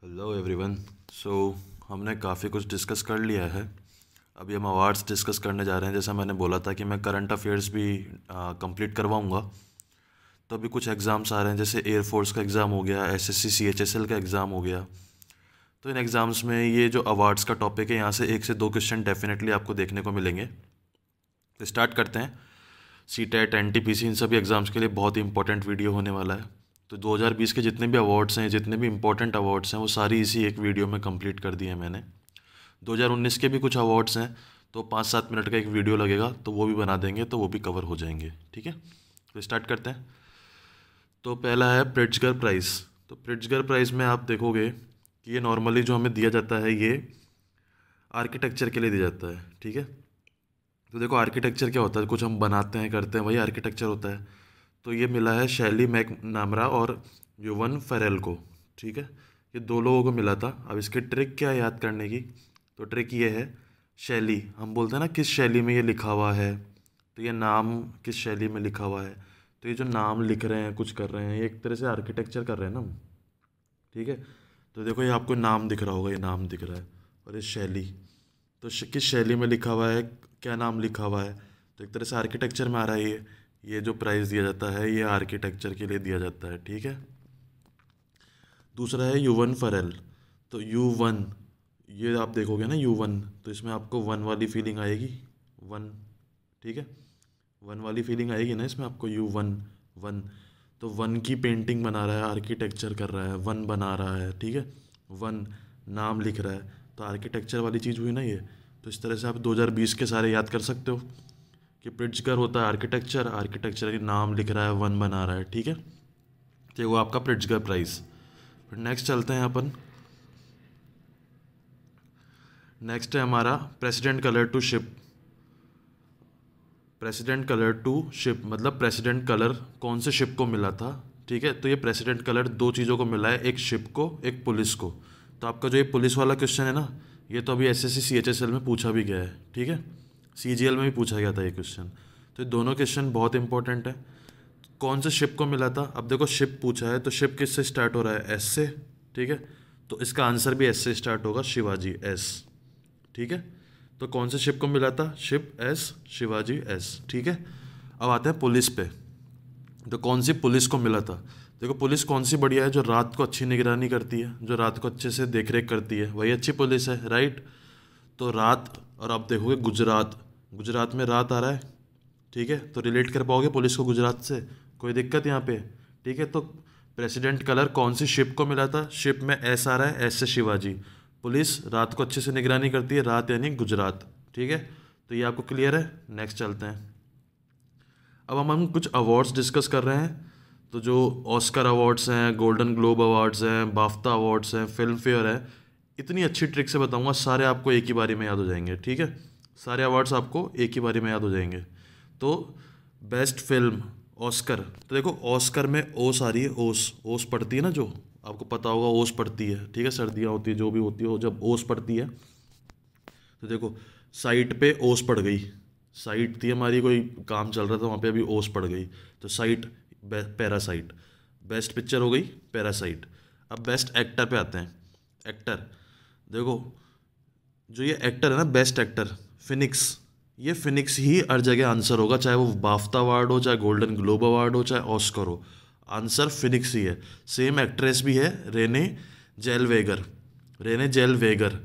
Hello everyone. सो हमने काफ़ी कुछ डिस्कस कर लिया है। अभी हम अवार्ड्स डिस्कस करने जा रहे हैं। जैसा मैंने बोला था कि मैं करंट अफेयर्स भी कंप्लीट करवाऊंगा। तो अभी कुछ एग्ज़ाम्स आ रहे हैं, जैसे एयरफोर्स का एग्ज़ाम हो गया, एसएससी सीएचएसएल का एग्ज़ाम हो गया। तो इन एग्ज़ाम्स में ये जो अवार्ड्स का टॉपिक है, यहाँ से 1 से 2 क्वेश्चन डेफिनेटली आपको देखने को मिलेंगे। तो स्टार्ट करते हैं। सीटेट एनटीपीसी इन सभी एग्ज़ाम्स के लिए बहुत ही इंपॉर्टेंट वीडियो होने वाला है। तो 2020 के जितने भी अवार्ड्स हैं, जितने भी इंपॉर्टेंट अवार्ड्स हैं, वो सारी इसी एक वीडियो में कंप्लीट कर दिए हैं मैंने। 2019 के भी कुछ अवार्ड्स हैं, तो 5-7 मिनट का एक वीडियो लगेगा, तो वो भी बना देंगे, तो वो भी कवर हो जाएंगे। ठीक है, तो स्टार्ट करते हैं। तो पहला है प्रिट्जगर प्राइज़। तो प्रिट्जगर प्राइज़ में आप देखोगे कि ये नॉर्मली जो हमें दिया जाता है, ये आर्किटेक्चर के लिए दिया जाता है। ठीक है, तो देखो आर्किटेक्चर क्या होता है, कुछ हम बनाते हैं करते हैं, वही आर्किटेक्चर होता है। तो ये मिला है शैली मैक नामरा और युवन फेरेल को। ठीक है, ये दो लोगों को मिला था। अब इसकी ट्रिक क्या है याद करने की, तो ट्रिक ये है, शैली हम बोलते हैं ना, किस शैली में ये लिखा हुआ है। तो ये नाम किस शैली में लिखा हुआ है, तो ये जो नाम लिख रहे हैं, कुछ कर रहे हैं, ये एक तरह से आर्किटेक्चर कर रहे हैं ना हम। ठीक है, तो देखो ये आपको नाम दिख रहा होगा, ये नाम दिख रहा है, और ये शैली, तो किस शैली में लिखा हुआ है, क्या नाम लिखा हुआ है, तो एक तरह से आर्किटेक्चर में आ रहा है ये जो प्राइज़ दिया जाता है, ये आर्किटेक्चर के लिए दिया जाता है। ठीक है, दूसरा है युवन फरेल। तो यू वन, ये आप देखोगे ना यू वन, तो इसमें आपको वन वाली फीलिंग आएगी, वन। ठीक है, वन वाली फीलिंग आएगी ना इसमें आपको, यू वन, वन। तो वन की पेंटिंग बना रहा है, आर्किटेक्चर कर रहा है, वन बना रहा है। ठीक है, वन नाम लिख रहा है, तो आर्किटेक्चर वाली चीज़ हुई ना ये। तो इस तरह से आप 2020 के सारे याद कर सकते हो कि प्रिट्जकर होता है आर्किटेक्चर, आर्किटेक्चर नाम लिख रहा है, वन बना रहा है। ठीक है, तो वो आपका प्रिट्जकर प्राइज़। फिर नेक्स्ट चलते हैं अपन। नेक्स्ट है हमारा president colour to ship. President colour to ship मतलब प्रेसिडेंट कलर कौन से शिप को मिला था। ठीक है, तो ये प्रेसिडेंट कलर दो चीज़ों को मिला है, एक शिप को, एक पुलिस को। तो आपका जो ये पुलिस वाला क्वेश्चन है ना, ये तो अभी एसएससी सीएचएसएल में पूछा भी गया है। ठीक है, सीजीएल में भी पूछा गया था ये क्वेश्चन। तो ये दोनों क्वेश्चन बहुत इंपॉर्टेंट है। कौन से शिप को मिला था, अब देखो शिप पूछा है, तो शिप किससे स्टार्ट हो रहा है, एस से। ठीक है, तो इसका आंसर भी एस से स्टार्ट होगा, शिवाजी, एस। ठीक है, तो कौन से शिप को मिला था, शिप एस, शिवाजी एस। ठीक है, अब आते हैं पुलिस पे। तो कौन सी पुलिस को मिला था। देखो पुलिस कौन सी बढ़िया है, जो रात को अच्छी निगरानी करती है, जो रात को अच्छे से देख रेख करती है, वही अच्छी पुलिस है, राइट। तो रात, और आप देखोगे गुजरात, गुजरात में रात आ रहा है। ठीक है, तो रिलेट कर पाओगे पुलिस को गुजरात से, कोई दिक्कत यहाँ पे। ठीक है, तो प्रेसिडेंट कलर कौन सी शिप को मिला था, शिप में एस आ रहा है, एस से शिवाजी। पुलिस रात को अच्छे से निगरानी करती है, रात यानी गुजरात। ठीक है, तो ये आपको क्लियर है। नेक्स्ट चलते हैं। अब हम कुछ अवार्ड्स डिस्कस कर रहे हैं। तो जो ऑस्कर अवार्ड्स हैं, गोल्डन ग्लोब अवार्ड्स हैं, बाफ्ता अवार्ड्स हैं, फिल्म फेयर है, इतनी अच्छी ट्रिक से बताऊंगा, सारे आपको एक ही बारी में याद हो जाएंगे। ठीक है, सारे अवार्ड्स आपको एक ही बारी में याद हो जाएंगे। तो बेस्ट फिल्म ऑस्कर, तो देखो ऑस्कर में ओस आ रही है, ओस, ओस पड़ती है ना, जो आपको पता होगा ओस पड़ती है। ठीक है, सर्दियाँ होती है, जो भी होती है, जब ओस पड़ती है, तो देखो साइट पे ओस पड़ गई। साइट थी हमारी, कोई काम चल रहा था वहाँ पे, अभी ओस पड़ गई, तो साइट, पैरासाइट। बेस्ट पिक्चर हो गई पैरासाइट। अब बेस्ट एक्टर पे आते हैं। एक्टर, देखो जो ये एक्टर है ना, बेस्ट एक्टर, फिनिक्स, ये फिनिक्स ही हर जगह आंसर होगा, चाहे वो बाफ्ता अवार्ड हो, चाहे गोल्डन ग्लोब अवार्ड हो, चाहे ऑस्कर हो, आंसर फिनिक्स ही है। सेम एक्ट्रेस भी है, रेने जेलवेगर, रेने जेलवेगर।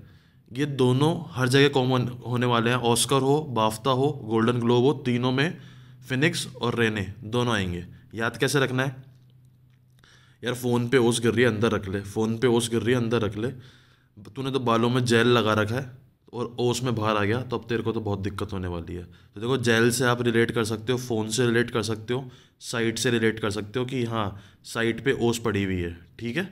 ये दोनों हर जगह कॉमन होने वाले हैं, ऑस्कर हो, बाफ्ता हो, गोल्डन ग्लोब हो, तीनों में फिनिक्स और रेने दोनों आएंगे। याद कैसे रखना है यार, फ़ोन पे ओस गिर रही है अंदर रख ले, फ़ोन पे ओस गिर रही है अंदर रख ले। तूने तो बालों में जेल लगा रखा है और ओस में बाहर आ गया, तो अब तेरे को तो बहुत दिक्कत होने वाली है। तो देखो जेल से आप रिलेट कर सकते हो, फ़ोन से रिलेट कर सकते हो, साइट से रिलेट कर सकते हो कि हाँ साइट पे ओस पड़ी हुई है। ठीक है,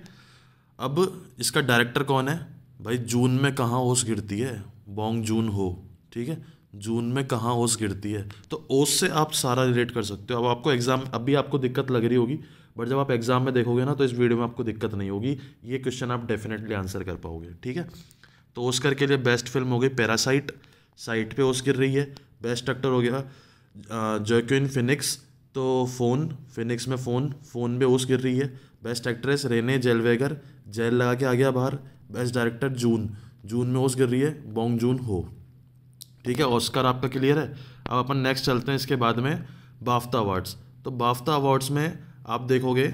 अब इसका डायरेक्टर कौन है भाई, जून में कहाँ ओस गिरती है, बॉन्ग जून हो। ठीक है, जून में कहाँ ओस गिरती है, तो ओस से आप सारा रिलेट कर सकते हो। अब आपको एग्जाम, अभी आपको दिक्कत लग रही होगी, बट जब आप एग्जाम में देखोगे ना, तो इस वीडियो में आपको दिक्कत नहीं होगी, ये क्वेश्चन आप डेफिनेटली आंसर कर पाओगे। ठीक है, तो ऑस्कर के लिए बेस्ट फिल्म हो गई पैरासाइट, साइट पे ओस गिर रही है। बेस्ट एक्टर हो गया जोक्विन फिनिक्स, तो फ़ोन, फिनिक्स में फ़ोन, फ़ोन पे ओस गिर रही है। Best actress Renee Zellweger, jail लगा के आ गया बाहर। बेस्ट डायरेक्टर जून, जून में ओस गिर रही है, बॉन्ग जून हो। ठीक है, ऑस्कर आपका क्लियर है। अब अपन नेक्स्ट चलते हैं इसके बाद में बाफ्टा अवार्ड्स। तो बाफ्टा अवार्ड्स में आप देखोगे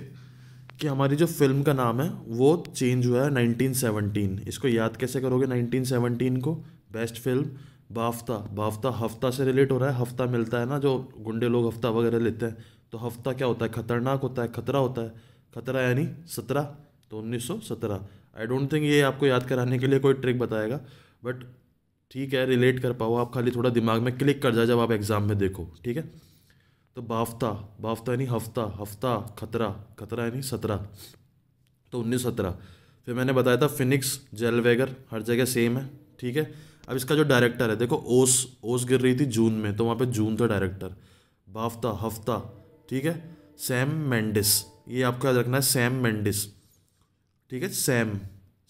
कि हमारी जो फिल्म का नाम है वो चेंज हुआ है 1917। इसको याद कैसे करोगे 1917 को? बेस्ट फिल्म बाफ्ता, बाफ्ता हफ्ता से रिलेट हो रहा है। हफ्ता मिलता है ना, जो गुंडे लोग हफ्ता वगैरह लेते हैं, तो हफ्ता क्या होता है? खतरनाक होता है, खतरा होता है। खतरा यानी 17, तो 1917। आई डोंट थिंक ये आपको याद कराने के लिए कोई ट्रिक बताएगा, बट ठीक है, रिलेट कर पाओ आप, खाली थोड़ा दिमाग में क्लिक कर जाए जब आप एग्जाम में देखो। ठीक है, तो बाफ्ता, बाफ्ता यानी हफ्ता, हफ्ता खतरा, खतरा यानी 17, तो 1917। फिर मैंने बताया था फिनिक्स, जेलवेगर, हर जगह सेम है। ठीक है, अब इसका जो डायरेक्टर है देखो, ओस, ओस गिर रही थी जून में, तो वहाँ पे जून था डायरेक्टर। बाफ्ता हफ्ता, ठीक है। सैम मेंडिस, ये आपको याद रखना है, सैम मेंडिस। ठीक है, सैम,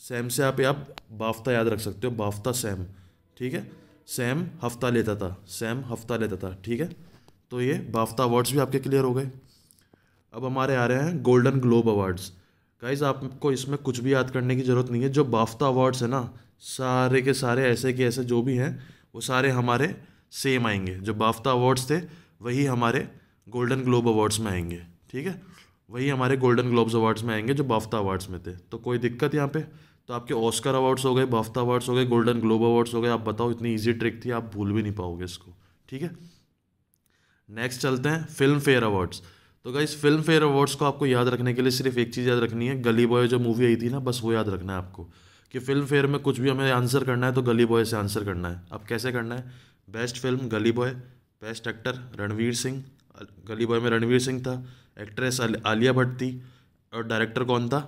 सैम से आप बाफ्ता याद रख सकते हो, बाफ्ता सैम। ठीक है, सैम हफ्ता लेता था, सैम हफ्ता लेता था। ठीक है, तो ये बाफ्ता अवार्ड्स भी आपके क्लियर हो गए। अब हमारे आ रहे हैं गोल्डन ग्लोब अवार्ड्स। गाइज आपको इसमें कुछ भी याद करने की ज़रूरत नहीं है। जो बाफ्ता अवार्ड्स है ना, सारे के सारे ऐसे के ऐसे जो भी हैं वो सारे हमारे सेम आएंगे। जो बाफ्ता अवार्ड्स थे वही हमारे गोल्डन ग्लोब अवार्ड्स में आएंगे। ठीक है, वही हमारे गोल्डन ग्लोब्स अवार्ड्स में आएंगे जो बाफ्ता अवार्ड्स में थे। तो कोई दिक्कत यहाँ पे? तो आपके ऑस्कर अवार्ड्स हो गए, बाफ्ता अवार्ड्स हो गए, गोल्डन ग्लोब अवार्ड्स हो गए। आप बताओ, इतनी ईजी ट्रिक थी, आप भूल भी नहीं पाओगे इसको। ठीक है, नेक्स्ट चलते हैं फिल्म फेयर अवार्ड्स। तो गाइस फिल्म फेयर अवार्ड्स को आपको याद रखने के लिए सिर्फ एक चीज़ याद रखनी है, गली बॉय जो मूवी आई थी ना, बस वो याद रखना है आपको, कि फिल्म फेयर में कुछ भी हमें आंसर करना है तो गली बॉय से आंसर करना है। अब कैसे करना है? बेस्ट फिल्म गली boy, best actor Ranveer Singh, गली बॉय में रणवीर सिंह था, एक्ट्रेस आलिया भट्ट थी, और डायरेक्टर कौन था?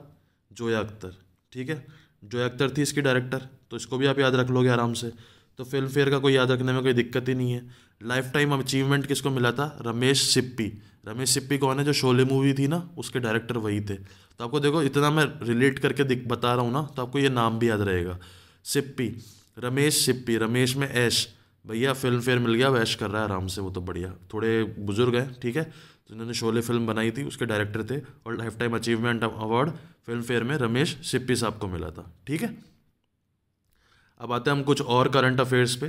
जोया अख्तर। ठीक है, जोया अख्तर थी इसकी डायरेक्टर, तो इसको भी आप याद रख लोगे आराम से। तो फिल्म फेयर का कोई याद रखने में कोई दिक्कत ही नहीं है। लाइफ टाइम अचीवमेंट किसको मिला था? रमेश सिप्पी। रमेश सिप्पी कौन है? जो शोले मूवी थी ना, उसके डायरेक्टर वही थे। तो आपको देखो, इतना मैं रिलेट करके बता रहा हूँ ना, तो आपको ये नाम भी याद रहेगा, सिप्पी, रमेश सिप्पी। रमेश में ऐश, भैया फिल्म फेयर मिल गया, अब ऐश कर रहा है आराम से, वो तो बढ़िया, थोड़े बुजुर्ग हैं। ठीक है, तो इन्होंने शोले फिल्म बनाई थी, उसके डायरेक्टर थे, और life time achievement award film fair में रमेश सिप्पी साहब को मिला था। ठीक है, अब आते हैं हम कुछ और करंट अफेयर्स पे।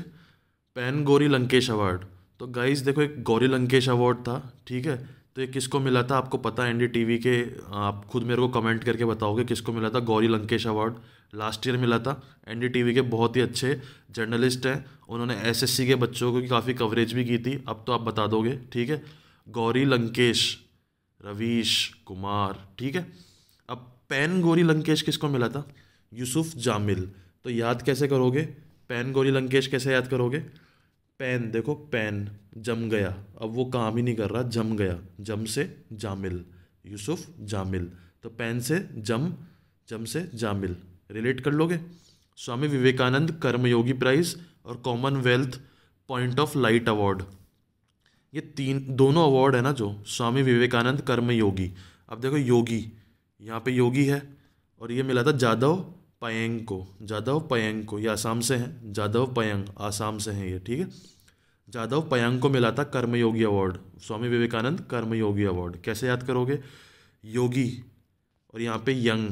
Pan Gauri Lankesh award. तो गाइस देखो, एक गौरी लंकेश अवार्ड था। ठीक है, तो ये किसको मिला था आपको पता है? एनडीटीवी के, आप खुद मेरे को कमेंट करके बताओगे किसको मिला था Gauri Lankesh award. Last year मिला था। एनडीटीवी के बहुत ही अच्छे जर्नलिस्ट हैं, उन्होंने एसएससी के बच्चों की काफ़ी कवरेज भी की थी। अब तो आप बता दोगे। ठीक है, गौरी लंकेश, रवीश कुमार। ठीक है, अब पैन गौरी लंकेश किसको मिला था? यूसुफ जामिल। तो याद कैसे करोगे? पैन गौरी लंकेश कैसे याद करोगे? पैन देखो, पैन जम गया, अब वो काम ही नहीं कर रहा, जम गया, जम से जामिल, यूसुफ जामिल। तो पैन से जम, जम से जामिल, रिलेट कर लोगे। स्वामी विवेकानंद कर्मयोगी प्राइज और Commonwealth point of light award, ये तीन दोनों अवार्ड है ना, जो स्वामी विवेकानंद कर्मयोगी। अब देखो योगी, यहाँ पे योगी है, और ये मिला था जादव पयंग को, जादव पयंग को, ये आसाम से हैं, जादव पयंग आसाम से हैं ये। ठीक है, जादव पयंग को मिला था कर्मयोगी अवार्ड, स्वामी विवेकानंद कर्मयोगी अवार्ड। कैसे याद करोगे? योगी और यहाँ पे यंग,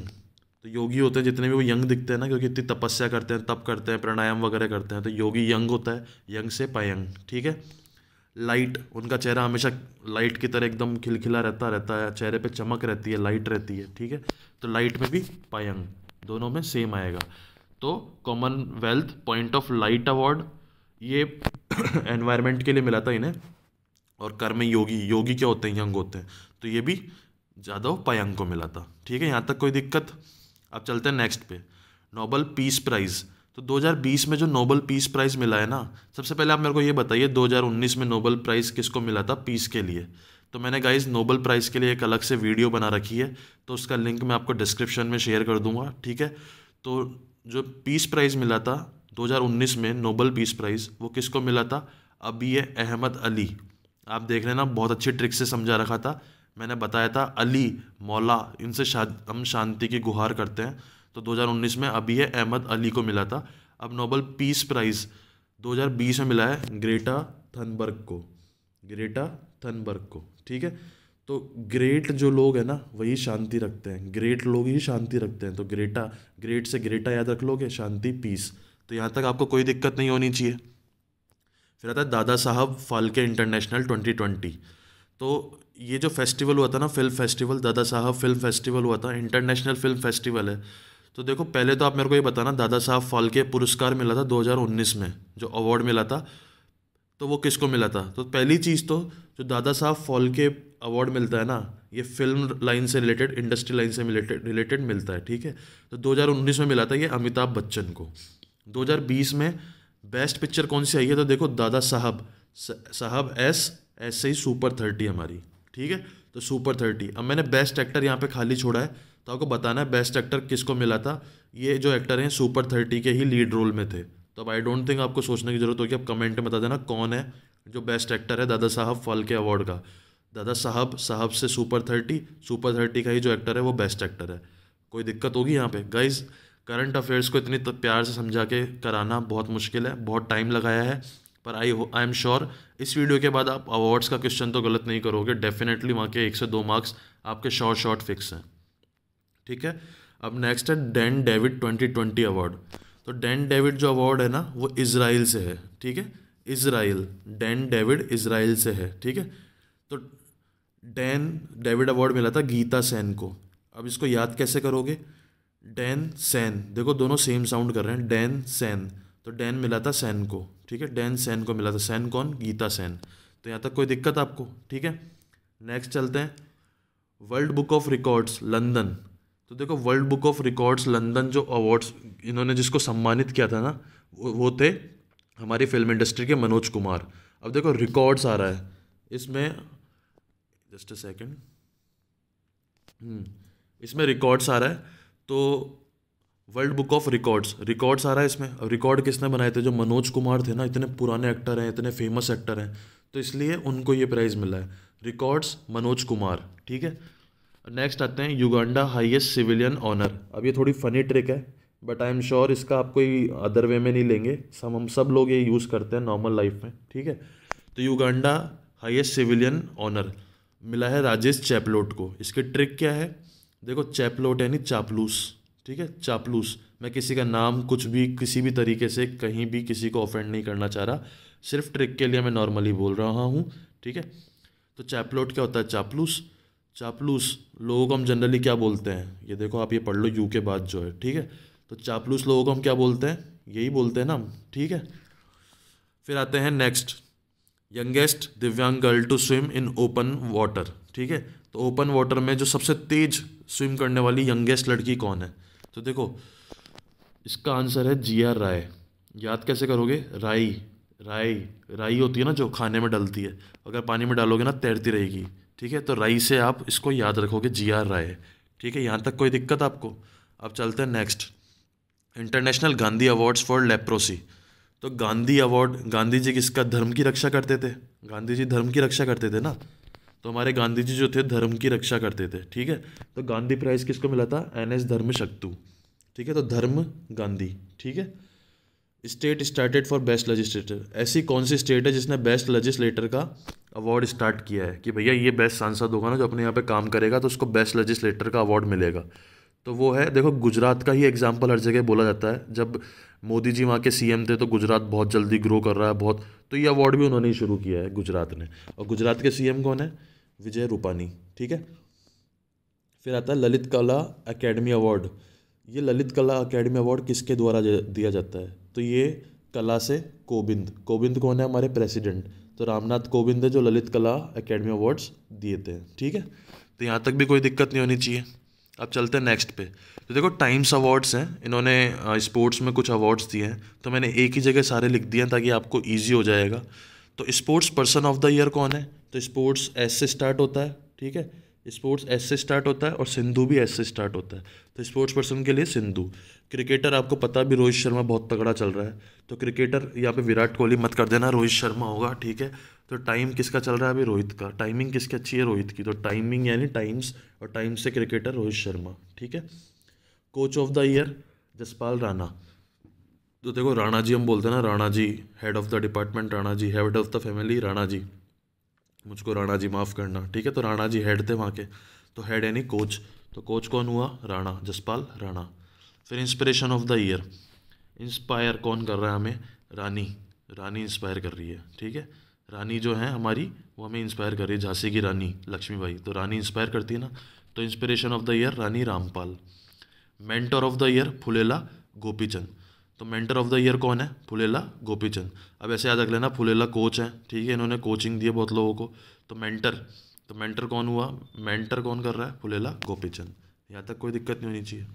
तो योगी होते हैं जितने भी, वो यंग दिखते हैं ना, क्योंकि इतनी तपस्या करते हैं, तप करते हैं, प्राणायाम वगैरह करते हैं, तो योगी यंग होता है, यंग से पयंग। ठीक है, लाइट, उनका चेहरा हमेशा लाइट की तरह एकदम खिलखिला रहता रहता है, चेहरे पे चमक रहती है, लाइट रहती है। ठीक है, तो लाइट में भी पयंग, दोनों में सेम आएगा। तो Commonwealth point of light award ये एनवायरनमेंट के लिए मिला था इन्हें। और कर्म योगी, योगी क्या होते हैं? यंग होते हैं, तो ये भी जादव पयंग को मिला था। ठीक है, यहाँ तक कोई दिक्कत? अब चलते हैं नेक्स्ट पे, नोबल पीस प्राइज़। तो 2020 में जो नोबल पीस प्राइज़ मिला है ना, सबसे पहले आप मेरे को ये बताइए 2019 में नोबल प्राइज़ किसको मिला था पीस के लिए? तो मैंने गाइज नोबल प्राइज़ के लिए एक अलग से वीडियो बना रखी है, तो उसका लिंक मैं आपको डिस्क्रिप्शन में शेयर कर दूंगा। ठीक है, तो जो पीस प्राइज़ मिला था 2019 में, नोबल पीस प्राइज़, वो किसको मिला था? अबी अहमद अली। आप देख लेना, बहुत अच्छी ट्रिक से समझा रखा था मैंने, बताया था अली मौला, इनसे हम शांति की गुहार करते हैं। तो 2019 में अबी अहमद अली को मिला था। अब नोबल पीस प्राइज़ 2020 में मिला है ग्रेटा थनबर्ग को, ग्रेटा थनबर्ग को। ठीक है, तो ग्रेट जो लोग हैं ना वही शांति रखते हैं, ग्रेट लोग ही शांति रखते हैं। तो ग्रेटा, ग्रेट से ग्रेटा याद रख लोगे, शांति पीस। तो यहाँ तक आपको कोई दिक्कत नहीं होनी चाहिए। फिर आता है दादा साहब फाल्के इंटरनेशनल 2020। तो ये जो फेस्टिवल हुआ था ना, film festival, Dada Saheb film festival हुआ था, इंटरनेशनल फिल्म फेस्टिवल है। तो देखो पहले तो आप मेरे को ये बताना, दादा साहब फाल्के पुरस्कार मिला था 2019 में, जो अवार्ड मिला था, तो वो किसको मिला था? तो पहली चीज़ तो जो दादा साहब फाल्के अवार्ड मिलता है ना, ये फिल्म लाइन से रिलेटेड, इंडस्ट्री लाइन से रिलेटेड मिलता है, ठीक है। तो 2019 में मिला था ये अमिताभ बच्चन को। 2020 में बेस्ट पिक्चर कौन सी आई है? तो देखो दादा साहब, साहब ऐसे ही सुपर 30 हमारी, ठीक है। तो सुपर 30। अब मैंने बेस्ट एक्टर यहाँ पे खाली छोड़ा है, तो आपको बताना है बेस्ट एक्टर किसको मिला था। ये जो एक्टर हैं सुपर 30 के ही लीड रोल में थे। तो अब आई डोंट थिंक आपको सोचने की जरूरत होगी, आप कमेंट में बता देना कौन है जो बेस्ट एक्टर है दादा साहब फाल्के अवार्ड का। दादा साहब, साहब से सुपर 30 का ही जो एक्टर है वो बेस्ट एक्टर है। कोई दिक्कत होगी यहाँ पे? गाइज, करंट अफेयर्स को इतनी प्यार से समझा के कराना बहुत मुश्किल है, बहुत टाइम लगाया है, पर आई एम श्योर इस वीडियो के बाद आप अवार्ड्स का क्वेश्चन तो गलत नहीं करोगे। डेफिनेटली वहाँ के 1 से 2 मार्क्स आपके शॉर्ट फिक्स हैं, ठीक है। अब नेक्स्ट है डैन डेविड 2020 अवार्ड। तो डैन डेविड जो अवार्ड है ना वो इज़राइल से है, ठीक है। इज़राइल, डैन डेविड इज़राइल से है, ठीक है। तो डैन डेविड अवार्ड मिला था गीता सेन को। अब इसको याद कैसे करोगे? डैन सैन, देखो दोनों सेम साउंड कर रहे हैं, डैन सैन। तो डैन मिला था सैन को, ठीक है, डैन सैन को मिला था। सैन कौन? गीता सैन। तो यहाँ तक कोई दिक्कत आपको? ठीक है। नेक्स्ट चलते हैं, world book of records London. तो देखो world book of records London जो अवार्ड्स इन्होंने जिसको सम्मानित किया था ना, वो थे हमारी फिल्म इंडस्ट्री के मनोज कुमार। अब देखो रिकॉर्ड्स आ रहा है इसमें, जस्ट अ सेकेंड, इसमें रिकॉर्ड्स आ रहा है। तो वर्ल्ड बुक ऑफ रिकॉर्ड्स आ रहा है इसमें। अब रिकॉर्ड किसने बनाए थे? जो मनोज कुमार थे ना, इतने पुराने एक्टर हैं, इतने फेमस एक्टर हैं, तो इसलिए उनको ये प्राइज़ मिला है। रिकॉर्ड्स मनोज कुमार, ठीक है। नेक्स्ट आते हैं युगांडा हाईएस्ट सिविलियन ऑनर। अब ये थोड़ी फनी ट्रिक है, बट आई एम श्योर इसका आप कोई अदर वे में नहीं लेंगे, हम सब लोग ये यूज़ करते हैं नॉर्मल लाइफ में, ठीक है। तो युगांडा हाईएस्ट सिविलियन ऑनर मिला है राजेश चैपलोट को। इसकी ट्रिक क्या है? देखो चैपलोट यानी चापलूस, ठीक है, चापलूस। मैं किसी का नाम कुछ भी किसी भी तरीके से कहीं भी किसी को ऑफेंड नहीं करना चाह रहा, सिर्फ ट्रिक के लिए मैं नॉर्मली बोल रहा हूँ, ठीक है। तो चैपलोट क्या होता है? चापलूस। चापलूस लोगों को हम जनरली क्या बोलते हैं? ये देखो आप ये पढ़ लो यू के बाद जो है, ठीक है। तो चापलूस लोगों को हम क्या बोलते हैं? यही बोलते हैं ना हम, ठीक है। फिर आते हैं next, youngest divyang girl to swim in open water, ठीक है। तो ओपन वाटर में जो सबसे तेज स्विम करने वाली यंगेस्ट लड़की कौन है? तो देखो इसका आंसर है GR राय। याद कैसे करोगे? राई, राई, राई होती है ना जो खाने में डलती है, अगर पानी में डालोगे ना तैरती रहेगी, ठीक है। तो राई से आप इसको याद रखोगे, GR राय, ठीक है। यहाँ तक कोई दिक्कत आपको? अब चलते हैं next, international Gandhi awards for leprosy. तो गांधी अवार्ड, गांधी जी किसका धर्म की रक्षा करते थे? गांधी जी धर्म की रक्षा करते थे ना, तो हमारे गांधी जी जो थे धर्म की रक्षा करते थे, ठीक है। तो गांधी प्राइज किसको मिला था? NS धर्मशक्तु, ठीक है। तो धर्म गांधी, ठीक है। State started for best legislator, ऐसी कौन सी स्टेट है जिसने बेस्ट लेजिस्लेटर का अवार्ड स्टार्ट किया है कि भैया ये बेस्ट सांसद होगा ना जो अपने यहाँ पे काम करेगा तो उसको बेस्ट लेजिस्लेटर का अवार्ड मिलेगा? तो वो है, देखो गुजरात का ही एग्जाम्पल हर जगह बोला जाता है। जब मोदी जी वहाँ के CM थे तो गुजरात बहुत जल्दी ग्रो कर रहा है बहुत, तो ये अवार्ड भी उन्होंने ही शुरू किया है गुजरात ने। और गुजरात के CM कौन है? विजय रूपानी, ठीक है। फिर आता है ललित कला अकेडमी अवार्ड। ये ललित कला अकेडमी अवार्ड किसके द्वारा दिया जाता है? तो ये कला से कोविंद, कोविंद कौन है? हमारे प्रेसिडेंट। तो रामनाथ कोविंद है जो ललित कला अकेडमी अवार्ड्स दिए थे, ठीक है। तो यहाँ तक भी कोई दिक्कत नहीं होनी चाहिए। अब चलते हैं नेक्स्ट पे। तो देखो टाइम्स अवार्ड्स हैं, इन्होंने स्पोर्ट्स में कुछ अवार्ड्स दिए हैं, तो मैंने एक ही जगह सारे लिख दिए हैं ताकि आपको ईजी हो जाएगा। तो sports person of the year कौन है? तो स्पोर्ट्स S से स्टार्ट होता है, ठीक है। स्पोर्ट्स S से स्टार्ट होता है और सिंधु भी S से स्टार्ट होता है, तो स्पोर्ट्स पर्सन के लिए सिंधु। क्रिकेटर आपको पता भी रोहित शर्मा बहुत तगड़ा चल रहा है, तो क्रिकेटर यहाँ पे विराट कोहली मत कर देना, रोहित शर्मा होगा, ठीक है। तो टाइम किसका चल रहा है अभी? रोहित का। टाइमिंग किसकी अच्छी है? रोहित की। तो टाइमिंग यानी टाइम्स, और टाइम्स से क्रिकेटर रोहित शर्मा, ठीक है। Coach of the year Jaspal Rana. तो देखो राणा जी हम बोलते हैं ना, Rana ji head of the department, Rana ji head of the family, Rana ji. मुझको राणा जी माफ़ करना, ठीक है। तो राणा जी हेड थे वहाँ के, तो हेड यानी कोच, तो कोच कौन हुआ, राणा, जसपाल राणा। फिर inspiration of the year, inspire कौन कर रहा है हमें, रानी, रानी इंस्पायर कर रही है, ठीक है। रानी जो है हमारी वो हमें इंस्पायर कर रही है, झांसी की रानी लक्ष्मीबाई, तो रानी इंस्पायर करती है ना। तो inspiration of the year Rani Rampal. Mentor of the year Pullela Gopichand. तो मेंटर ऑफ द ईयर कौन है, फुलेला गोपीचंद। अब ऐसे याद रख लेना, फुलेला कोच है, ठीक है, इन्होंने कोचिंग दी है बहुत लोगों को। तो मेंटर कौन हुआ, मेंटर कौन कर रहा है, फुलेला गोपीचंद। यहाँ तक कोई दिक्कत नहीं होनी चाहिए।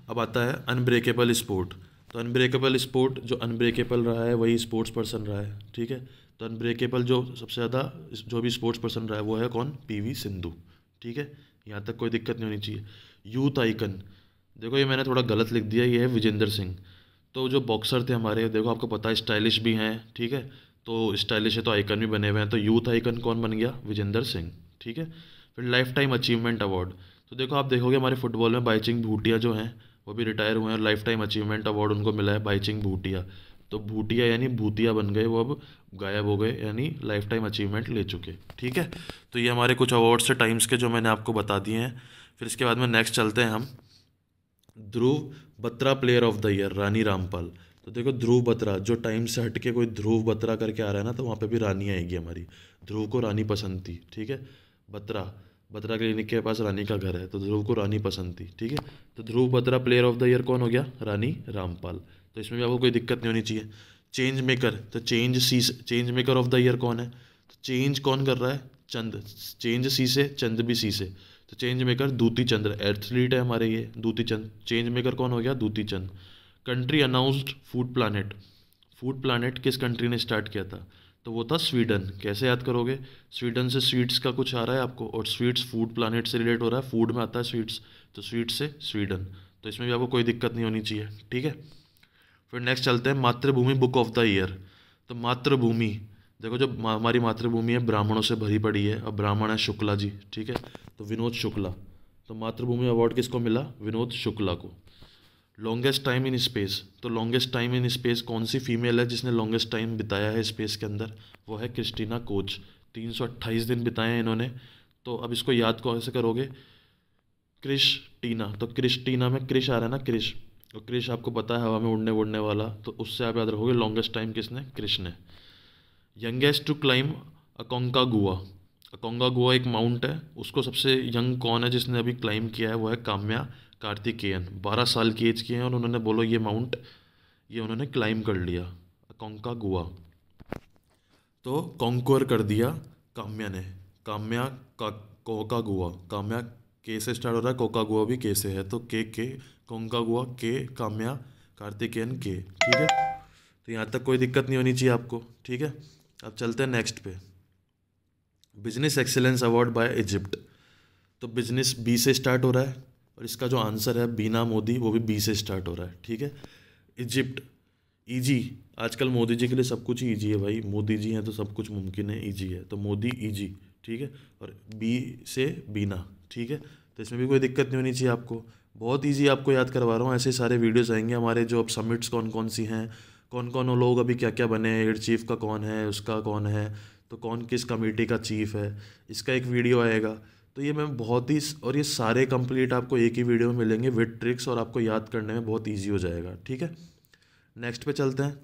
अब आता है अनब्रेकेबल स्पोर्ट। तो अनब्रेकेबल स्पोर्ट, जो अनब्रेकेबल रहा है वही स्पोर्ट्स पर्सन रहा है, ठीक है। तो अनब्रेकेबल जो सबसे ज़्यादा जो भी स्पोर्ट्स पर्सन रहा है वो है कौन, पीवी सिंधु, ठीक है। यहाँ तक कोई दिक्कत नहीं होनी चाहिए। यूथ आइकन, देखो ये मैंने थोड़ा गलत लिख दिया, ये है विजेंद्र सिंह। तो जो बॉक्सर थे हमारे, देखो आपको पता है स्टाइलिश भी हैं, ठीक है। तो स्टाइलिश है तो आइकन भी बने हुए हैं, तो यूथ आइकन कौन बन गया, विजेंद्र सिंह, ठीक है। फिर लाइफ टाइम अचीवमेंट अवार्ड, तो देखो आप देखोगे हमारे फुटबॉल में बाईचिंग भूटिया जो हैं वो भी रिटायर हुए हैं, और लाइफ टाइम अचीवमेंट अवार्ड उनको मिला है, बाईचिंग भूटिया। तो भूटिया यानी भूतिया बन गए, वो अब गायब हो गए, यानी लाइफ टाइम अचीवमेंट ले चुके, ठीक है। तो ये हमारे कुछ अवार्ड्स से टाइम्स के जो मैंने आपको बता दिए हैं। फिर इसके बाद में नेक्स्ट चलते हैं हम, Dhruv Batra player of the year Rani Rampal. तो देखो ध्रुव बत्रा, जो टाइम से हट के कोई ध्रुव बत्रा करके आ रहा है ना, तो वहाँ पे भी रानी आएगी हमारी। ध्रुव को रानी पसंद थी, ठीक है। बत्रा, बत्रा क्लिनिक के पास रानी का घर है, तो ध्रुव को रानी पसंद थी, ठीक है। तो Dhruv Batra player of the year कौन हो गया, रानी रामपाल। तो इसमें भी आपको कोई दिक्कत नहीं होनी चाहिए। चेंज मेकर, तो change maker of the year कौन है, तो चेंज कौन कर रहा है, चंद, चेंज सी से, चंद भी सी से। तो चेंज मेकर दूती चंद्र, एथलीट है हमारे ये दूती चंद, चेंज मेकर कौन हो गया, Dutee Chand. Country announced food planet, food planet किस कंट्री ने स्टार्ट किया था, तो वो था स्वीडन। कैसे याद करोगे, स्वीडन से स्वीट्स का कुछ आ रहा है आपको, और स्वीट्स फूड प्लानट से रिलेट हो रहा है, फूड में आता है स्वीट्स, तो स्वीट्स से स्वीडन। तो इसमें भी आपको कोई दिक्कत नहीं होनी चाहिए, ठीक है। फिर नेक्स्ट चलते हैं मातृभूमि बुक ऑफ द ईयर। तो मातृभूमि, देखो जो हमारी मातृभूमि है ब्राह्मणों से भरी पड़ी है, अब ब्राह्मण है शुक्ला जी, ठीक है। तो विनोद शुक्ला, तो मातृभूमि अवार्ड किसको मिला, विनोद शुक्ला को। लॉन्गेस्ट टाइम इन स्पेस, तो लॉन्गेस्ट टाइम इन स्पेस कौन सी फीमेल है जिसने लॉन्गेस्ट टाइम बिताया है स्पेस के अंदर, वो है क्रिस्टीना कोच। 328 दिन बिताए हैं इन्होंने। तो अब इसको याद कैसे करोगे, क्रिस्टीना, तो क्रिस्टीना में क्रिश आ रहा है ना, क्रिश, और क्रिश आपको पता है हवा में उड़ने उड़ने वाला, तो उससे आप याद रखोगे लॉन्गेस्ट टाइम किसने, क्रिश ने। Youngest to climb Aconcagua, Aconcagua एक माउंट है, उसको सबसे यंग कौन है जिसने अभी क्लाइम किया है, वो है काम्या कार्तिकेयन। 12 साल की एज की है और उन्होंने बोलो ये माउंट, ये उन्होंने क्लाइम कर लिया, अकोंकागुआ। तो कॉन्क्वर कर दिया काम्या ने, काम्या का कोकागुआ, काम्या के से स्टार्ट हो रहा है, कोकागुआ भी के से है, तो के कोकागुआ के, काम्या कार्तिकेयन के, ठीक है। तो यहाँ तक कोई दिक्कत नहीं होनी चाहिए आपको, ठीक है। अब चलते हैं नेक्स्ट पे, business excellence award bye Egypt. तो बिजनेस बी से स्टार्ट हो रहा है, और इसका जो आंसर है बीना मोदी, वो भी बी से स्टार्ट हो रहा है, ठीक है। इजिप्ट, ईजी, आजकल मोदी जी के लिए सब कुछ ईजी है भाई, मोदी जी हैं तो सब कुछ मुमकिन है, ईजी है, तो मोदी ईजी, ठीक है। और बी से बीना, ठीक है। तो इसमें भी कोई दिक्कत नहीं होनी चाहिए आपको, बहुत ईजी आपको याद करवा रहा हूँ। ऐसे सारे वीडियोस आएंगे हमारे, जो अब समिट्स कौन कौन सी हैं, कौन कौन वो लोग अभी क्या क्या बने हैं, हेड चीफ का कौन है, उसका कौन है, तो कौन किस कमेटी का चीफ है, इसका एक वीडियो आएगा। तो ये मैं बहुत ही, और ये सारे कंप्लीट आपको एक ही वीडियो में मिलेंगे विद ट्रिक्स, और आपको याद करने में बहुत ईजी हो जाएगा, ठीक है। नेक्स्ट पे चलते हैं,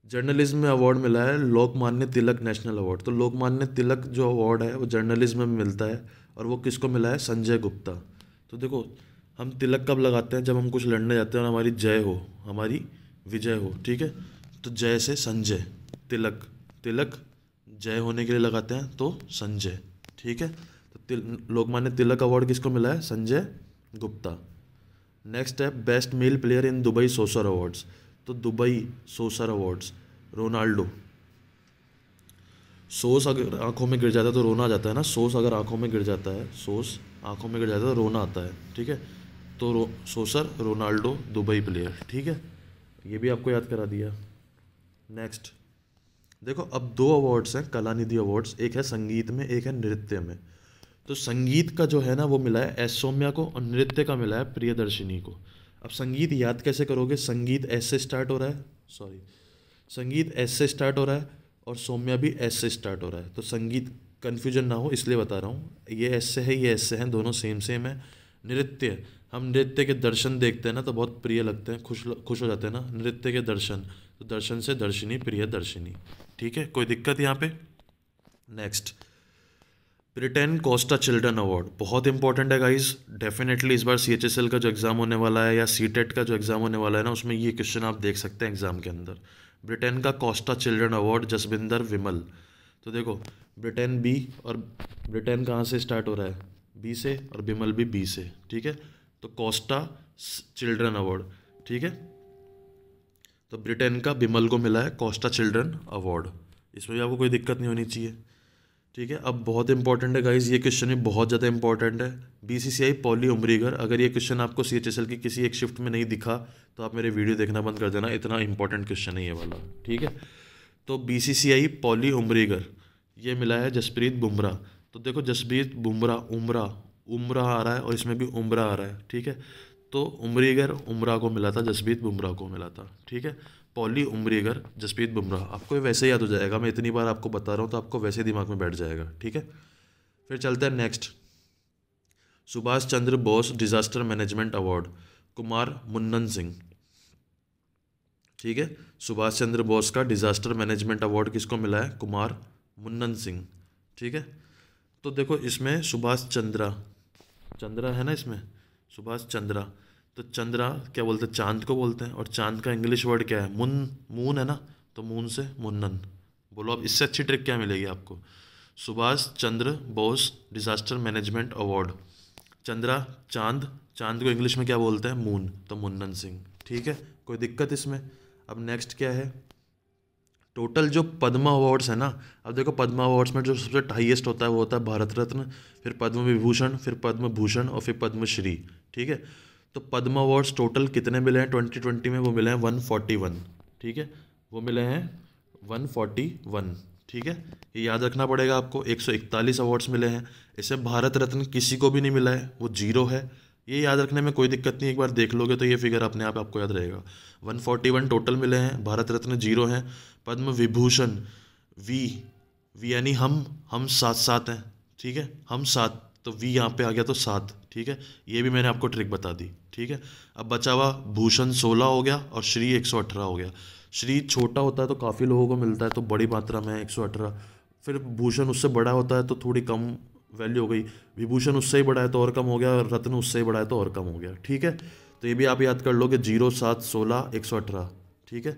जर्नलिज्म में अवार्ड मिला है लोकमान्य तिलक नेशनल अवार्ड। तो लोकमान्य तिलक जो अवार्ड है वो जर्नलिज्म में मिलता है, और वो किसको मिला है, संजय गुप्ता। तो देखो हम तिलक कब लगाते हैं, जब हम कुछ लड़ने जाते हैं और हमारी जय हो, हमारी विजय हो, ठीक है। तो जय से संजय, तिलक, तिलक जय होने के लिए लगाते हैं, तो संजय, ठीक है। तो लोकमान्य तिलक अवार्ड किसको मिला है, संजय गुप्ता। नेक्स्ट है best male player in Dubai soccer awards. तो दुबई सोसर अवार्ड्स, रोनाल्डो। सोस अगर आंखों में गिर जाता है तो रोना आ जाता है ना, सोस अगर आंखों में गिर जाता है, सोस आंखों में गिर जाता है तो रोना आता है, ठीक है। तो सोसर रोनाल्डो दुबई प्लेयर, ठीक है। ये भी आपको याद करा दिया। नेक्स्ट देखो, अब 2 अवार्ड्स हैं कलानिधि अवार्ड्स, एक है संगीत में, एक है नृत्य में। तो संगीत का जो है ना वो मिला है एस सौम्या को, और नृत्य का मिला है प्रियदर्शिनी को। अब संगीत याद कैसे करोगे, संगीत एस से स्टार्ट हो रहा है, सॉरी, संगीत एस से स्टार्ट हो रहा है और सौम्या भी एस से स्टार्ट हो रहा है, तो संगीत कन्फ्यूजन ना हो इसलिए बता रहा हूँ, ये एस से है ये एस से हैं, दोनों सेम सेम है। नृत्य, हम नृत्य के दर्शन देखते हैं ना तो बहुत प्रिय लगते हैं, खुश हो जाते हैं ना, नृत्य के दर्शन, तो दर्शन से दर्शिनी, प्रिय दर्शिनी। ठीक है, कोई दिक्कत यहाँ पे? Next, Britain Costa children award बहुत इंपॉर्टेंट है गाइस, डेफिनेटली इस बार CHSL का जो एग्ज़ाम होने वाला है या CTET का जो एग्ज़ाम होने वाला है ना, उसमें ये क्वेश्चन आप देख सकते हैं एग्ज़ाम के अंदर। ब्रिटेन का कोस्टा चिल्ड्रन अवार्ड, जसबिंदर विमल। तो देखो, ब्रिटेन बी, और ब्रिटेन कहाँ से स्टार्ट हो रहा है? बी से, और विमल भी बी से। ठीक है, तो कोस्टा चिल्ड्रन अवार्ड। ठीक है, तो ब्रिटेन का विमल को मिला है कोस्टा चिल्ड्रन अवार्ड, इसमें भी आपको कोई दिक्कत नहीं होनी चाहिए। ठीक है, अब बहुत इंपॉर्टेंट है गाइज, ये क्वेश्चन भी बहुत ज़्यादा इंपॉर्टेंट है। BCCI पॉली उमरीगर, अगर ये क्वेश्चन आपको CHSL की किसी एक शिफ्ट में नहीं दिखा तो आप मेरे वीडियो देखना बंद कर देना, इतना इंपॉर्टेंट क्वेश्चन है ये वाला। ठीक है, तो BCCI पॉली उमरीगर ये मिला है जसप्रीत बुमराह। तो देखो, जसप्रीत बुमराह, उमरा आ रहा है और इसमें भी उमरा आ रहा है। ठीक है, तो उमरीगर उमरा को मिला था, जसप्रीत बुमराह को मिला था। ठीक है, पॉली उमरीगर जसप्रीत बुमराह, आपको ये वैसे याद हो जाएगा, मैं इतनी बार आपको बता रहा हूँ तो आपको वैसे दिमाग में बैठ जाएगा। ठीक है, फिर चलते हैं next, Subhash Chandra Bose disaster management award, Kumar Munnan Singh. ठीक है, सुभाष चंद्र बोस का डिजास्टर मैनेजमेंट अवार्ड किसको मिला है? कुमार मुन्नन सिंह। ठीक है, तो देखो इसमें सुभाष चंद्रा है ना, इसमें सुभाष चंद्रा, तो चंद्रा क्या बोलते हैं? चांद को बोलते हैं, और चांद का इंग्लिश वर्ड क्या है? मून है ना, तो मून से मुन्नन। बोलो अब इससे अच्छी ट्रिक क्या मिलेगी आपको? Subhash Chandra Bose disaster management award, Chandra चांद, चांद को इंग्लिश में क्या बोलते हैं? मून, तो मुन्नन सिंह। ठीक है, कोई दिक्कत इसमें? अब नेक्स्ट क्या है, टोटल जो पद्मा अवार्ड्स है ना, अब देखो पद्मा अवार्ड्स में जो सबसे हाईएस्ट होता है वो होता है भारत रत्न, फिर पद्म विभूषण, फिर पद्म भूषण, और फिर पद्मश्री। ठीक है, तो पद्मा अवार्ड्स टोटल कितने मिले हैं 2020 में? वो मिले हैं 141। ठीक है, वो मिले हैं 141। ठीक है, ये याद रखना पड़ेगा आपको। 141 अवार्ड्स मिले हैं, इसे भारत रत्न किसी को भी नहीं मिला है, वो 0 है। ये याद रखने में कोई दिक्कत नहीं, एक बार देख लोगे तो ये फिगर अपने आप आपको याद रहेगा। 141 टोटल मिले हैं, भारत रत्न 0 हैं। पद्म विभूषण, वी वी यानी हम 7 हैं। ठीक है, हम 7, तो वी यहाँ पे आ गया तो 7। ठीक है, ये भी मैंने आपको ट्रिक बता दी। ठीक है, अब बचा हुआ भूषण 16 हो गया और श्री 118 हो गया। श्री छोटा होता है तो काफ़ी लोगों को मिलता है, तो बड़ी मात्रा में 118। फिर भूषण उससे बड़ा होता है तो थोड़ी कम वैल्यू हो गई, विभूषण उससे ही बड़ा है तो और कम हो गया, और रत्न उससे ही बड़ा है तो और कम हो गया। ठीक है, तो ये भी आप याद कर लोगे, 0, 7, 16, 118। ठीक है,